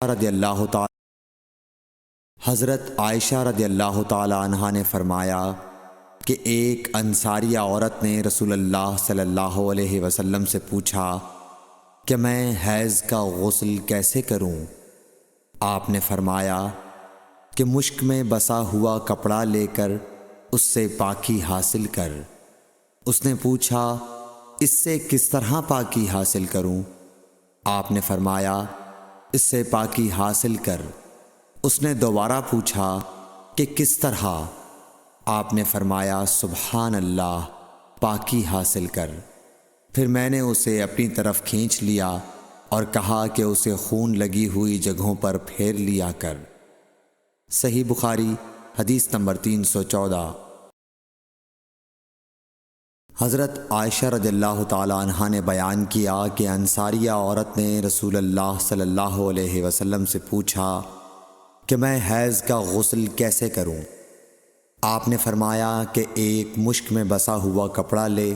رضی اللہ تعالی حضرت عائشہ رضی اللہ تعالی عنہا نے فرمایا کہ ایک انصاریہ عورت نے رسول اللہ صلی اللہ علیہ وسلم سے پوچھا کہ میں حیض کا غسل کیسے کروں؟ آپ نے فرمایا کہ مشک میں بسا ہوا کپڑا لے کر اس سے پاکی حاصل کر۔ اس نے پوچھا اس سے کس طرح پاکی حاصل کروں؟ آپ نے فرمایا اس سے پاکی حاصل کر۔ اس نے دوبارہ پوچھا کہ کس طرح؟ آپ نے فرمایا سبحان اللہ، پاکی حاصل کر۔ پھر میں نے اسے اپنی طرف کھینچ لیا اور کہا کہ اسے خون لگی ہوئی جگہوں پر پھیر لیا کر۔ صحیح بخاری حدیث نمبر 314۔ حضرت عائشہ رضی اللہ تعالی عنہا نے بیان کیا کہ انصاریہ عورت نے رسول اللہ صلی اللہ علیہ وسلم سے پوچھا کہ میں حیض کا غسل کیسے کروں؟ آپ نے فرمایا کہ ایک مشک میں بسا ہوا کپڑا لے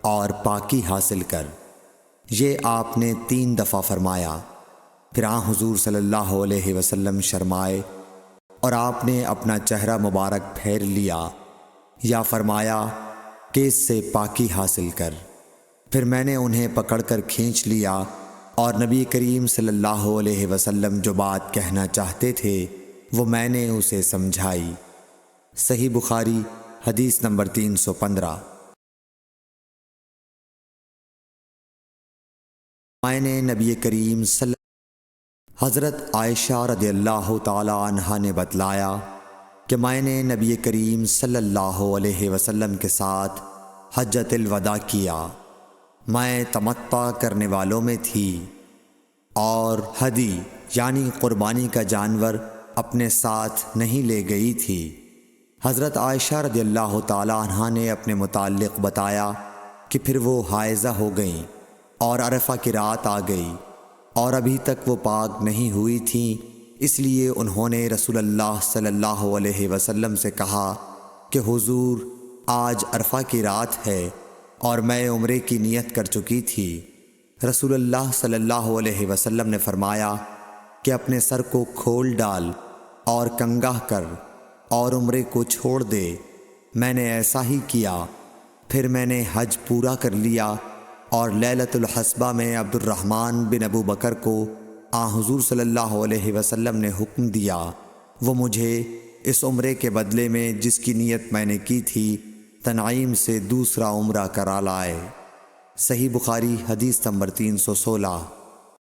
اور پاکی حاصل کر۔ یہ آپ نے 3 دفعہ فرمایا۔ پھر حضور صلی اللہ علیہ وسلم شرمائے اور آپ نے اپنا چہرہ مبارک پھیر لیا یا فرمایا کہ اس سے پاکی حاصل کر۔ پھر میں نے انہیں پکڑ کر کھینچ لیا اور نبی کریم صلی اللہ علیہ وسلم جو بات کہنا چاہتے تھے وہ میں نے اسے سمجھائی۔ صحیح بخاری حدیث نمبر 315۔ میں نے نبی کریم حضرت عائشہ رضی اللہ تعالی عنہا نے بتلایا کہ میں نے نبی کریم صلی اللہ علیہ وسلم کے ساتھ حجۃ الوداع کیا۔ میں تمتع کرنے والوں میں تھی اور ہدی یعنی قربانی کا جانور اپنے ساتھ نہیں لے گئی تھی۔ حضرت عائشہ رضی اللہ تعالی عنہا نے اپنے متعلق بتایا کہ پھر وہ حائضہ ہو گئیں اور عرفہ کی رات آ گئی اور ابھی تک وہ پاک نہیں ہوئی تھیں، اس لیے انہوں نے رسول اللہ صلی اللہ علیہ وسلم سے کہا کہ حضور آج عرفہ کی رات ہے اور میں عمرے کی نیت کر چکی تھی۔ رسول اللہ صلی اللہ علیہ وسلم نے فرمایا کہ اپنے سر کو کھول ڈال اور کنگا کر اور عمرے کو چھوڑ دے۔ میں نے ایسا ہی کیا۔ پھر میں نے حج پورا کر لیا اور لیلۃ الحصبہ میں عبد الرحمن بن ابو بکر کو حضور صلی اللہ علیہ وسلم نے حکم دیا وہ مجھے اس عمرے کے بدلے میں جس کی نیت میں نے کی تھی تنعیم سے دوسرا عمرہ کرا لائے۔ صحیح بخاری حدیث نمبر 316۔